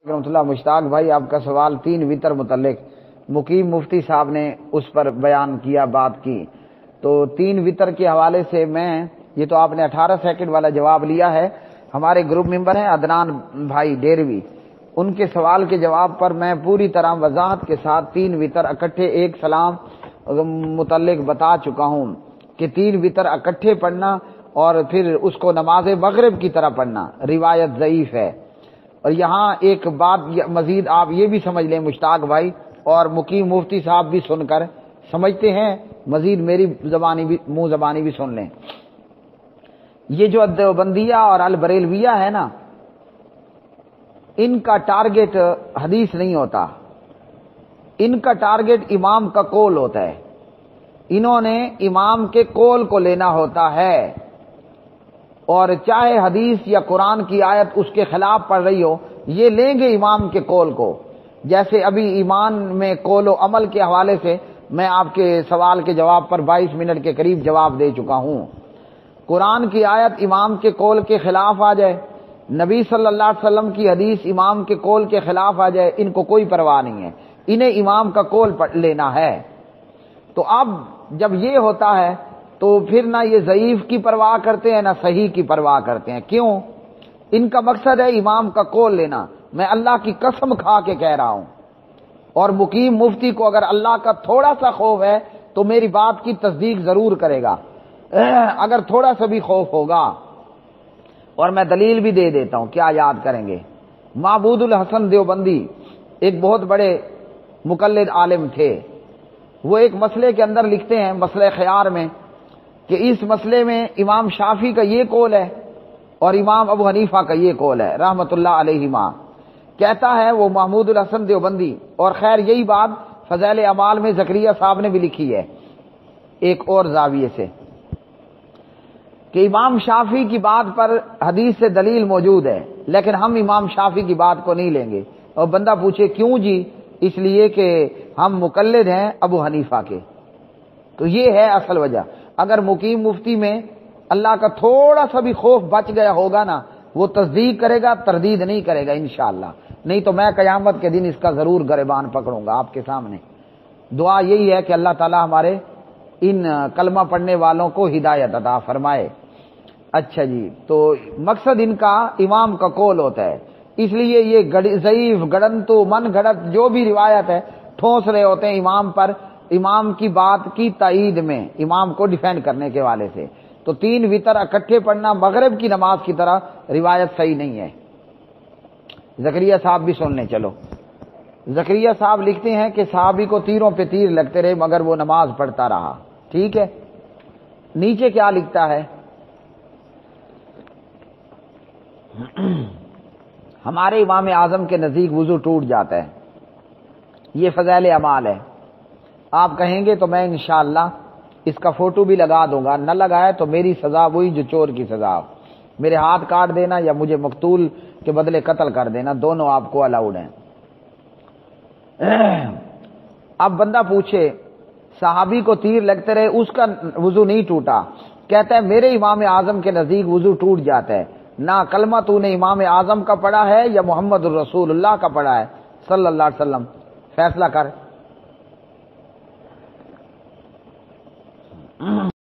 رحمۃ اللہ مشتاق بھائی، آپ کا سوال 3 وطر متعلق مقیم مفتی صاحب نے اس پر بیان کیا، بات کی، تو 3 وطر کے حوالے سے میں یہ تو آپ نے 18 سیکنڈ والا جواب لیا ہے، ہمارے گروپ ممبر ہیں عدنان بھائی ڈیروی، ان کے سوال کے جواب پر میں پوری طرح وضاحت کے ساتھ 3 وطر اکٹھے ایک سلام متعلق بتا چکا ہوں کہ 3 وطر اکٹھے پڑھنا اور پھر اس کو نماز مغرب کی طرح پڑھنا روایت ضعیف ہے۔ اور یہاں ایک بات مزید آپ یہ بھی سمجھ لیں مشتاق بھائی، اور مقیم مفتی صاحب بھی سن کر سمجھتے ہیں، مزید میری زبانی بھی منہ زبانی بھی سن لیں، یہ جو دیوبندیہ اور البریلویہ ہے نا، ان کا ٹارگٹ حدیث نہیں ہوتا، ان کا ٹارگٹ امام کا قول ہوتا ہے، انہوں نے امام کے قول کو لینا ہوتا ہے، اور چاہے حدیث یا قرآن کی آیت اس کے خلاف پڑھ رہی ہو، یہ لیں گے امام کے قول کو۔ جیسے ابھی ایمان میں قول و عمل کے حوالے سے میں آپ کے سوال کے جواب پر 22 منٹ کے قریب جواب دے چکا ہوں۔ قرآن کی آیت امام کے قول کے خلاف آ جائے، نبی صلی اللہ علیہ وسلم کی حدیث امام کے قول کے خلاف آ جائے، ان کو کوئی پرواہ نہیں ہے، انہیں امام کا قول لینا ہے۔ تو اب جب یہ ہوتا ہے تو پھر نہ یہ ضعیف کی پرواہ کرتے ہیں نہ صحیح کی پرواہ کرتے ہیں، کیوں؟ ان کا مقصد ہے امام کا قول لینا۔ میں اللہ کی قسم کھا کے کہہ رہا ہوں، اور مقیم مفتی کو اگر اللہ کا تھوڑا سا خوف ہے تو میری بات کی تصدیق ضرور کرے گا، اگر تھوڑا سا بھی خوف ہوگا، اور میں دلیل بھی دے دیتا ہوں، کیا یاد کریں گے؟ معبود الحسن دیوبندی ایک بہت بڑے مقلد عالم تھے، وہ ایک مسئلے کے اندر لکھتے ہیں، مسئلہ خیار میں، کہ اس مسئلے میں امام شافعی کا یہ قول ہے اور امام ابو حنیفہ کا یہ قول ہے رحمۃ اللہ علیہما۔ کہتا ہے وہ محمود الحسن دیوبندی، اور خیر یہی بات فضائل اعمال میں زکریا صاحب نے بھی لکھی ہے ایک اور زاویے سے، کہ امام شافعی کی بات پر حدیث سے دلیل موجود ہے، لیکن ہم امام شافعی کی بات کو نہیں لیں گے۔ اور بندہ پوچھے کیوں جی؟ اس لیے کہ ہم مقلد ہیں ابو حنیفہ کے۔ تو یہ ہے اصل وجہ۔ اگر مقیم مفتی میں اللہ کا تھوڑا سا بھی خوف بچ گیا ہوگا نا، وہ تصدیق کرے گا، تردید نہیں کرے گا انشاءاللہ، نہیں تو میں قیامت کے دن اس کا ضرور گریبان پکڑوں گا آپ کے سامنے۔ دعا یہی ہے کہ اللہ تعالی ہمارے ان کلمہ پڑھنے والوں کو ہدایت عطا فرمائے۔ اچھا جی، تو مقصد ان کا امام کا قول ہوتا ہے، اس لیے یہ ضعیف گڑنتو من گھڑت جو بھی روایت ہے ٹھونس رہے ہوتے ہیں امام پر، امام کی بات کی تائید میں، امام کو ڈیفینڈ کرنے کے والے سے۔ تو 3 وطر اکٹھے پڑھنا مغرب کی نماز کی طرح روایت صحیح نہیں ہے۔ زکریا صاحب بھی سن لیں، چلو۔ زکریا صاحب لکھتے ہیں کہ صحابی کو تیروں پہ تیر لگتے رہے مگر وہ نماز پڑھتا رہا، ٹھیک ہے۔ نیچے کیا لکھتا ہے؟ ہمارے امام اعظم کے نزدیک وضو ٹوٹ جاتا ہے، یہ فضائل اعمال ہے۔ آپ کہیں گے تو میں انشاءاللہ اس کا فوٹو بھی لگا دوں گا، نہ لگائے تو میری سزا وہی جو چور کی سزا، میرے ہاتھ کاٹ دینا یا مجھے مقتول کے بدلے قتل کر دینا، دونوں آپ کو الاؤڈ ہیں۔ اب بندہ پوچھے صحابی کو تیر لگتے رہے اس کا وضو نہیں ٹوٹا، کہتا ہے میرے امام اعظم کے نزدیک وضو ٹوٹ جاتا ہے۔ نہ کلمہ تو نے امام اعظم کا پڑھا ہے یا محمد الرسول اللہ کا پڑھا ہے صلی اللہ علیہ وسلم، فیصلہ کر۔